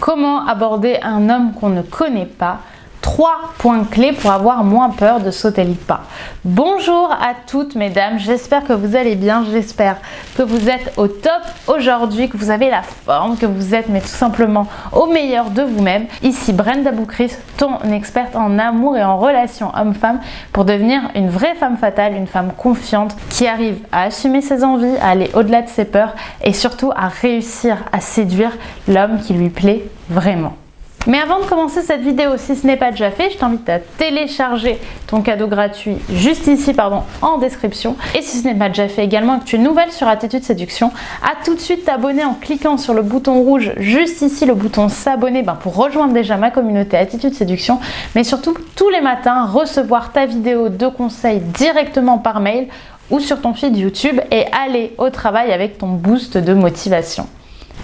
Comment aborder un homme qu'on ne connaît pas? 3 points clés pour avoir moins peur de sauter le pas. Bonjour à toutes mesdames, j'espère que vous allez bien, j'espère que vous êtes au top aujourd'hui, que vous avez la forme, que vous êtes mais tout simplement au meilleur de vous-même. Ici Brenda Boukris, ton experte en amour et en relations homme-femme pour devenir une vraie femme fatale, une femme confiante qui arrive à assumer ses envies, à aller au-delà de ses peurs et surtout à réussir à séduire l'homme qui lui plaît vraiment. Mais avant de commencer cette vidéo, si ce n'est pas déjà fait, je t'invite à télécharger ton cadeau gratuit juste ici en description. Et si ce n'est pas déjà fait également et que tu es nouvelle sur Attitude Séduction, à tout de suite t'abonner en cliquant sur le bouton rouge juste ici, le bouton s'abonner pour rejoindre déjà ma communauté Attitude Séduction. Mais surtout, tous les matins, recevoir ta vidéo de conseils directement par mail ou sur ton feed YouTube et aller au travail avec ton boost de motivation.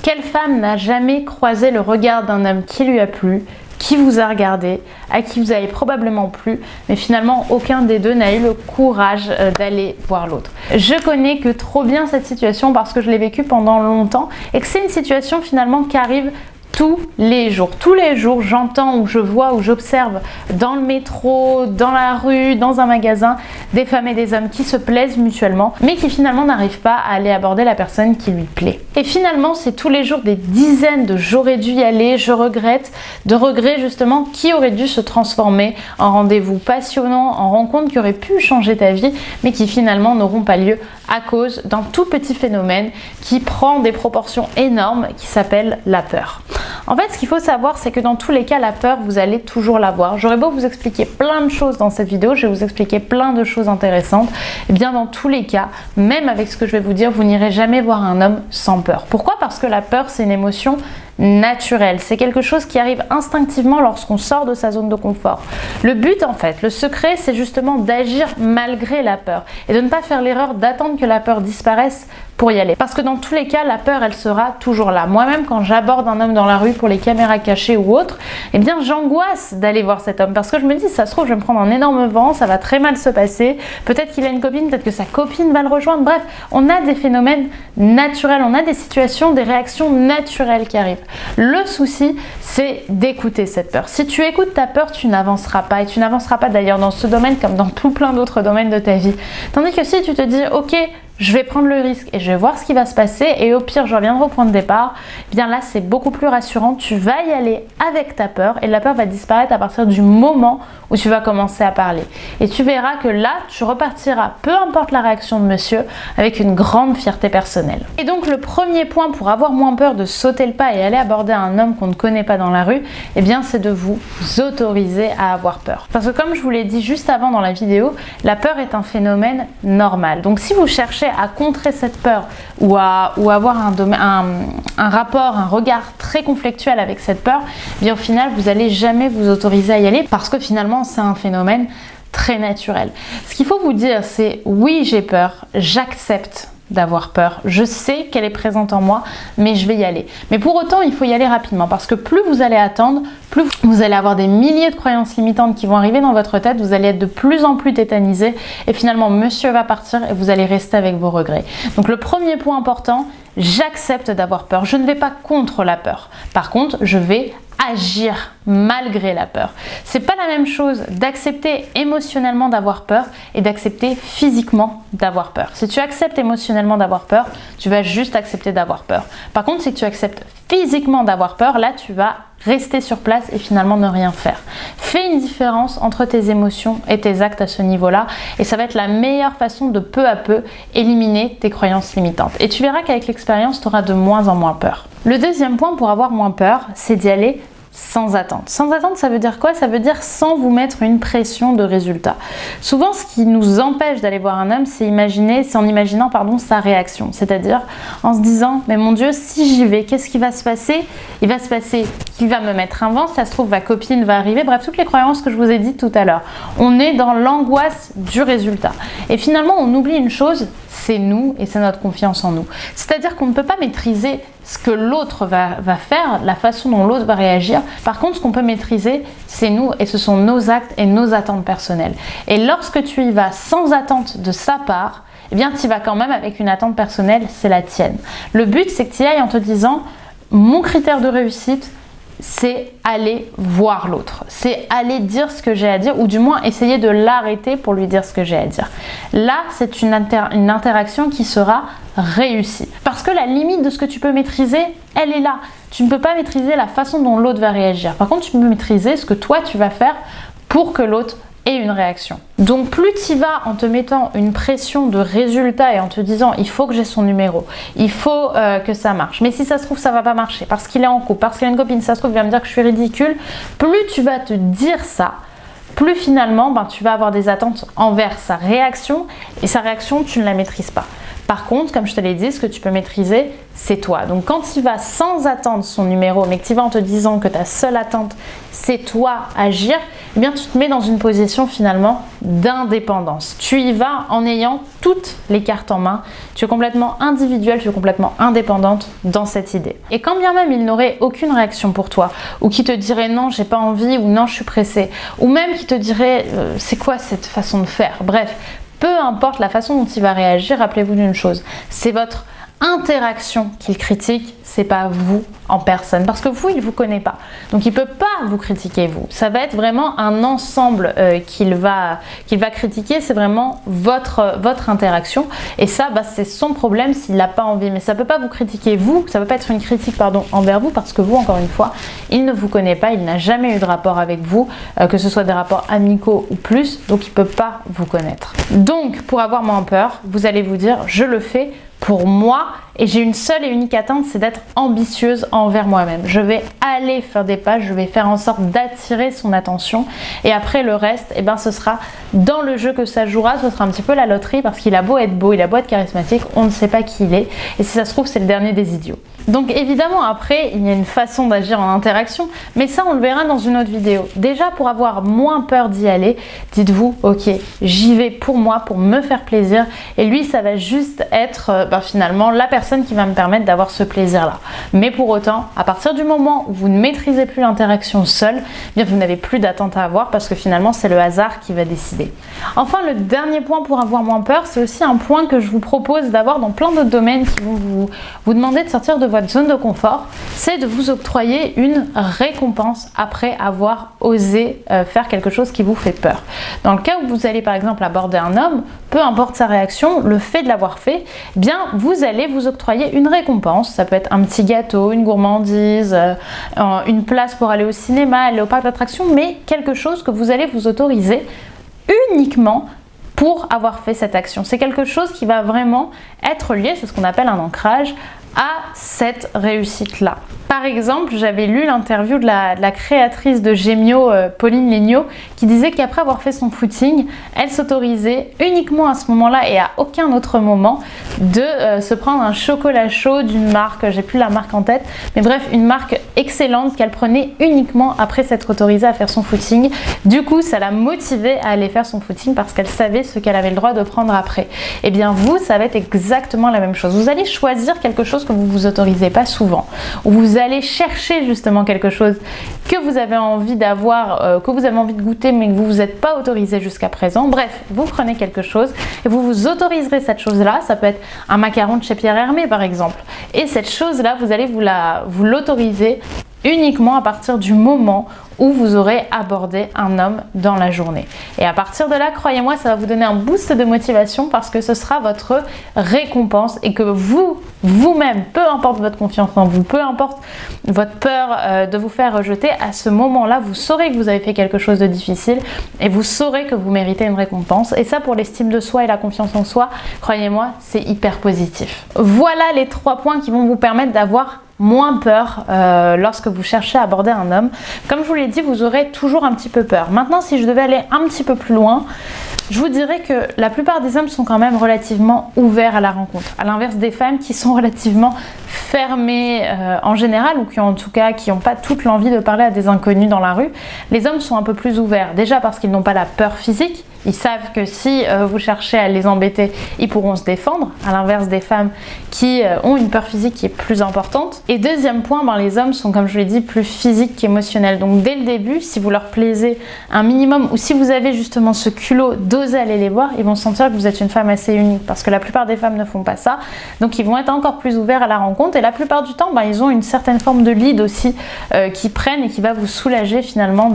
Quelle femme n'a jamais croisé le regard d'un homme qui lui a plu, qui vous a regardé, à qui vous avez probablement plu, mais finalement aucun des deux n'a eu le courage d'aller voir l'autre. Je connais que trop bien cette situation parce que je l'ai vécue pendant longtemps et que c'est une situation finalement qui arrive tous les jours. Tous les jours, j'entends ou je vois ou j'observe dans le métro, dans la rue, dans un magasin, des femmes et des hommes qui se plaisent mutuellement, mais qui finalement n'arrivent pas à aller aborder la personne qui lui plaît. Et finalement, c'est tous les jours des dizaines de j'aurais dû y aller, je regrette, de regrets justement qui aurait dû se transformer en rendez-vous passionnant, en rencontre qui aurait pu changer ta vie, mais qui finalement n'auront pas lieu à cause d'un tout petit phénomène qui prend des proportions énormes qui s'appelle la peur. En fait, ce qu'il faut savoir, c'est que dans tous les cas, la peur, vous allez toujours l'avoir. J'aurais beau vous expliquer plein de choses dans cette vidéo, je vais vous expliquer plein de choses intéressantes. Et bien dans tous les cas, même avec ce que je vais vous dire, vous n'irez jamais voir un homme sans peur. Pourquoi? Parce que la peur, c'est une émotion naturelle. C'est quelque chose qui arrive instinctivement lorsqu'on sort de sa zone de confort. Le but, en fait, le secret, c'est justement d'agir malgré la peur et de ne pas faire l'erreur d'attendre que la peur disparaisse pour y aller. Parce que dans tous les cas, la peur, elle sera toujours là. Moi-même, quand j'aborde un homme dans la rue pour les caméras cachées ou autres, eh bien, j'angoisse d'aller voir cet homme parce que je me dis, ça se trouve, je vais me prendre un énorme vent, ça va très mal se passer. Peut-être qu'il a une copine, peut-être que sa copine va le rejoindre. Bref, on a des phénomènes naturels, on a des situations, des réactions naturelles qui arrivent. Le souci, c'est d'écouter cette peur. Si tu écoutes ta peur, tu n'avanceras pas. Et tu n'avanceras pas d'ailleurs dans ce domaine comme dans tout plein d'autres domaines de ta vie. Tandis que si tu te dis, ok, je vais prendre le risque et je vais voir ce qui va se passer et au pire je reviendrai au point de départ, eh bien là c'est beaucoup plus rassurant, tu vas y aller avec ta peur et la peur va disparaître à partir du moment où tu vas commencer à parler. Et tu verras que là tu repartiras, peu importe la réaction de monsieur, avec une grande fierté personnelle. Et donc le premier point pour avoir moins peur de sauter le pas et aller aborder un homme qu'on ne connaît pas dans la rue, eh bien c'est de vous autoriser à avoir peur. Parce que comme je vous l'ai dit juste avant dans la vidéo, la peur est un phénomène normal. Donc si vous cherchez à contrer cette peur ou à avoir un rapport, un regard très conflictuel avec cette peur, eh bien au final vous n'allez jamais vous autoriser à y aller parce que finalement c'est un phénomène très naturel. Ce qu'il faut vous dire, c'est oui, j'ai peur, j'accepte d'avoir peur, je sais qu'elle est présente en moi, mais je vais y aller. Mais pour autant, il faut y aller rapidement parce que plus vous allez attendre, plus vous allez avoir des milliers de croyances limitantes qui vont arriver dans votre tête, vous allez être de plus en plus tétanisé et finalement monsieur va partir et vous allez rester avec vos regrets. Donc le premier point important, j'accepte d'avoir peur, je ne vais pas contre la peur. Par contre, je vais agir malgré la peur. C'est pas la même chose d'accepter émotionnellement d'avoir peur et d'accepter physiquement d'avoir peur. Si tu acceptes émotionnellement d'avoir peur, tu vas juste accepter d'avoir peur. Par contre, si tu acceptes physiquement d'avoir peur, là tu vas rester sur place et finalement ne rien faire. Fais une différence entre tes émotions et tes actes à ce niveau-là et ça va être la meilleure façon de peu à peu éliminer tes croyances limitantes. Et tu verras qu'avec l'expérience, tu auras de moins en moins peur. Le deuxième point pour avoir moins peur, c'est d'y aller sans attente. Sans attente, ça veut dire quoi? Ça veut dire sans vous mettre une pression de résultat. Souvent, ce qui nous empêche d'aller voir un homme, c'est en imaginant sa réaction. C'est-à-dire en se disant, mais mon Dieu, si j'y vais, qu'est-ce qui va se passer? Il va se passer qu'il va me mettre un vent, ça se trouve, ma copine va arriver. Bref, toutes les croyances que je vous ai dites tout à l'heure. On est dans l'angoisse du résultat. Et finalement, on oublie une chose, c'est nous et c'est notre confiance en nous. C'est-à-dire qu'on ne peut pas maîtriser ce que l'autre va faire, la façon dont l'autre va réagir. Par contre, ce qu'on peut maîtriser, c'est nous et ce sont nos actes et nos attentes personnelles. Et lorsque tu y vas sans attente de sa part, eh bien, tu y vas quand même avec une attente personnelle, c'est la tienne. Le but, c'est que tu y ailles en te disant, mon critère de réussite, c'est aller voir l'autre, c'est aller dire ce que j'ai à dire, ou du moins essayer de l'arrêter pour lui dire ce que j'ai à dire. Là, c'est une interaction qui sera réussie. Parce que la limite de ce que tu peux maîtriser, elle est là. Tu ne peux pas maîtriser la façon dont l'autre va réagir. Par contre, tu peux maîtriser ce que toi, tu vas faire pour que l'autre ait une réaction. Donc plus tu vas en te mettant une pression de résultat et en te disant il faut que j'ai son numéro, il faut que ça marche, mais si ça se trouve ça va pas marcher parce qu'il est en couple, parce qu'il a une copine, ça se trouve il va me dire que je suis ridicule, plus tu vas te dire ça, plus finalement tu vas avoir des attentes envers sa réaction et sa réaction tu ne la maîtrises pas. Par contre, comme je te l'ai dit, ce que tu peux maîtriser, c'est toi. Donc quand tu vas sans attendre son numéro, mais que tu vas en te disant que ta seule attente, c'est toi agir, eh bien tu te mets dans une position finalement d'indépendance. Tu y vas en ayant toutes les cartes en main. Tu es complètement individuelle, tu es complètement indépendante dans cette idée. Et quand bien même il n'aurait aucune réaction pour toi, ou qui te dirait non, j'ai pas envie, ou non, je suis pressée, ou même qui te dirait c'est quoi cette façon de faire, bref, peu importe la façon dont il va réagir, rappelez-vous d'une chose, c'est votre interaction qu'il critique, c'est pas vous en personne, parce que vous, il vous connaît pas, donc il peut pas vous critiquer vous. Ça va être vraiment un ensemble qu'il va critiquer, c'est vraiment votre interaction, et ça, c'est son problème s'il n'a pas envie, mais ça peut pas vous critiquer vous, ça peut pas être une critique envers vous, parce que vous, encore une fois, il ne vous connaît pas, il n'a jamais eu de rapport avec vous, que ce soit des rapports amicaux ou plus, donc il peut pas vous connaître. Donc pour avoir moins peur, vous allez vous dire je le fais pour moi et j'ai une seule et unique attente, c'est d'être ambitieuse envers moi-même. Je vais aller faire des pas, je vais faire en sorte d'attirer son attention et après le reste, ce sera dans le jeu que ça jouera, ce sera un petit peu la loterie parce qu'il a beau être beau, il a beau être charismatique, on ne sait pas qui il est et si ça se trouve c'est le dernier des idiots. Donc évidemment après il y a une façon d'agir en interaction, mais ça on le verra dans une autre vidéo. Déjà pour avoir moins peur d'y aller, dites-vous ok j'y vais pour moi, pour me faire plaisir et lui ça va juste être finalement la personne qui va me permettre d'avoir ce plaisir là. Mais pour autant à partir du moment où vous ne maîtrisez plus l'interaction seule, vous n'avez plus d'attente à avoir parce que finalement c'est le hasard qui va décider. Enfin le dernier point pour avoir moins peur, c'est aussi un point que je vous propose d'avoir dans plein d'autres domaines qui vont vous demander de sortir de votre zone de confort, c'est de vous octroyer une récompense après avoir osé faire quelque chose qui vous fait peur. Dans le cas où vous allez par exemple aborder un homme, peu importe sa réaction, le fait de l'avoir fait, vous allez vous octroyer une récompense. Ça peut être un petit gâteau, une gourmandise, une place pour aller au cinéma, aller au parc d'attractions, mais quelque chose que vous allez vous autoriser uniquement pour avoir fait cette action. C'est quelque chose qui va vraiment être lié, c'est ce qu'on appelle un ancrage, à cette réussite-là. Par exemple, j'avais lu l'interview de la créatrice de Gemio, Pauline Léniaud, qui disait qu'après avoir fait son footing, elle s'autorisait uniquement à ce moment-là et à aucun autre moment de se prendre un chocolat chaud d'une marque, j'ai plus la marque en tête, mais bref, une marque excellente qu'elle prenait uniquement après s'être autorisée à faire son footing. Du coup, ça l'a motivée à aller faire son footing parce qu'elle savait ce qu'elle avait le droit de prendre après. Et bien vous, ça va être exactement la même chose. Vous allez choisir quelque chose que vous vous autorisez pas souvent, ou vous allez chercher justement quelque chose que vous avez envie d'avoir, que vous avez envie de goûter mais que vous vous êtes pas autorisé jusqu'à présent. Bref, vous prenez quelque chose et vous vous autoriserez cette chose là. Ça peut être un macaron de chez Pierre Hermé par exemple, et cette chose là vous allez vous l'autoriser uniquement à partir du moment où vous aurez abordé un homme dans la journée. Et à partir de là, croyez-moi, ça va vous donner un boost de motivation parce que ce sera votre récompense et que vous-même, peu importe votre confiance en vous, peu importe votre peur de vous faire rejeter, à ce moment-là, vous saurez que vous avez fait quelque chose de difficile et vous saurez que vous méritez une récompense. Et ça, pour l'estime de soi et la confiance en soi, croyez-moi, c'est hyper positif. Voilà les 3 points qui vont vous permettre d'avoir moins peur lorsque vous cherchez à aborder un homme. Comme je vous l'ai dit, vous aurez toujours un petit peu peur. Maintenant, si je devais aller un petit peu plus loin, je vous dirais que la plupart des hommes sont quand même relativement ouverts à la rencontre, à l'inverse des femmes qui sont relativement fermées en général, ou qui en tout cas qui n'ont pas toute l'envie de parler à des inconnus dans la rue. Les hommes sont un peu plus ouverts, déjà parce qu'ils n'ont pas la peur physique. Ils savent que si vous cherchez à les embêter, ils pourront se défendre, à l'inverse des femmes qui ont une peur physique qui est plus importante. Et deuxième point, les hommes sont, comme je l'ai dit, plus physiques qu'émotionnels. Donc dès le début, si vous leur plaisez un minimum, ou si vous avez justement ce culot d'oser aller les voir, ils vont sentir que vous êtes une femme assez unique parce que la plupart des femmes ne font pas ça. Donc ils vont être encore plus ouverts à la rencontre et la plupart du temps, ils ont une certaine forme de lead aussi qui prennent et qui va vous soulager finalement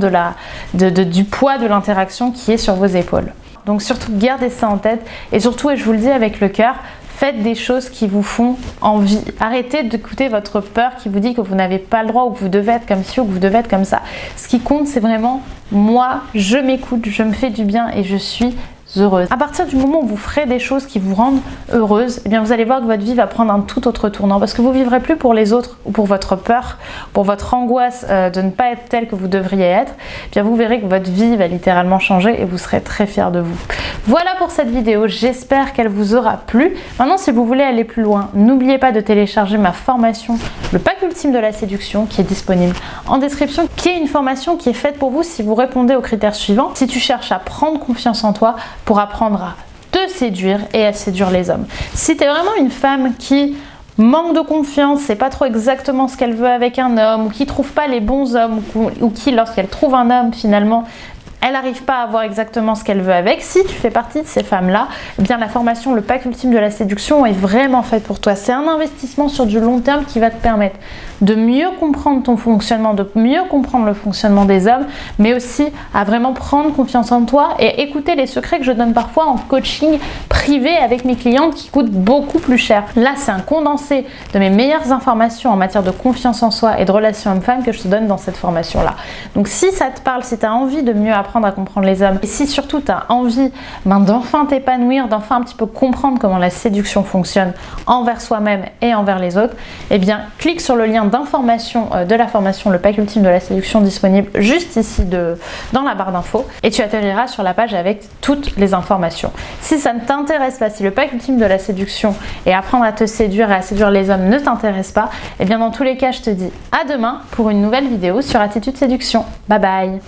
du poids de l'interaction qui est sur vos épaules. Donc surtout gardez ça en tête et surtout, et je vous le dis avec le cœur, faites des choses qui vous font envie. Arrêtez d'écouter votre peur qui vous dit que vous n'avez pas le droit ou que vous devez être comme ci ou que vous devez être comme ça. Ce qui compte, c'est vraiment moi, je m'écoute, je me fais du bien et je suis heureuse. À partir du moment où vous ferez des choses qui vous rendent heureuse, eh bien vous allez voir que votre vie va prendre un tout autre tournant parce que vous vivrez plus pour les autres ou pour votre peur, pour votre angoisse de ne pas être telle que vous devriez être. Eh bien vous verrez que votre vie va littéralement changer et vous serez très fiers de vous. Voilà pour cette vidéo, j'espère qu'elle vous aura plu. Maintenant, si vous voulez aller plus loin, n'oubliez pas de télécharger ma formation, le pack ultime de la séduction, qui est disponible en description, qui est une formation qui est faite pour vous si vous répondez aux critères suivants. Si tu cherches à prendre confiance en toi, pour apprendre à te séduire et à séduire les hommes. Si tu es vraiment une femme qui manque de confiance, c'est pas trop exactement ce qu'elle veut avec un homme, ou qui trouve pas les bons hommes, ou qui, lorsqu'elle trouve un homme, finalement, elle n'arrive pas à avoir exactement ce qu'elle veut avec, si tu fais partie de ces femmes-là, eh bien la formation, le pack ultime de la séduction est vraiment faite pour toi. C'est un investissement sur du long terme qui va te permettre de mieux comprendre ton fonctionnement, de mieux comprendre le fonctionnement des hommes, mais aussi à vraiment prendre confiance en toi et écouter les secrets que je donne parfois en coaching privé avec mes clientes qui coûtent beaucoup plus cher. Là, c'est un condensé de mes meilleures informations en matière de confiance en soi et de relations hommes-femmes que je te donne dans cette formation-là. Donc si ça te parle, si tu as envie de mieux apprendre à comprendre les hommes et si surtout tu as envie d'enfin t'épanouir, d'enfin un petit peu comprendre comment la séduction fonctionne envers soi-même et envers les autres, eh bien clique sur le lien d'information de la formation le pack ultime de la séduction disponible juste ici dans la barre d'infos et tu atterriras sur la page avec toutes les informations. Si ça ne t'intéresse pas, si le pack ultime de la séduction et apprendre à te séduire et à séduire les hommes ne t'intéresse pas, eh bien dans tous les cas je te dis à demain pour une nouvelle vidéo sur Attitude Séduction. Bye bye.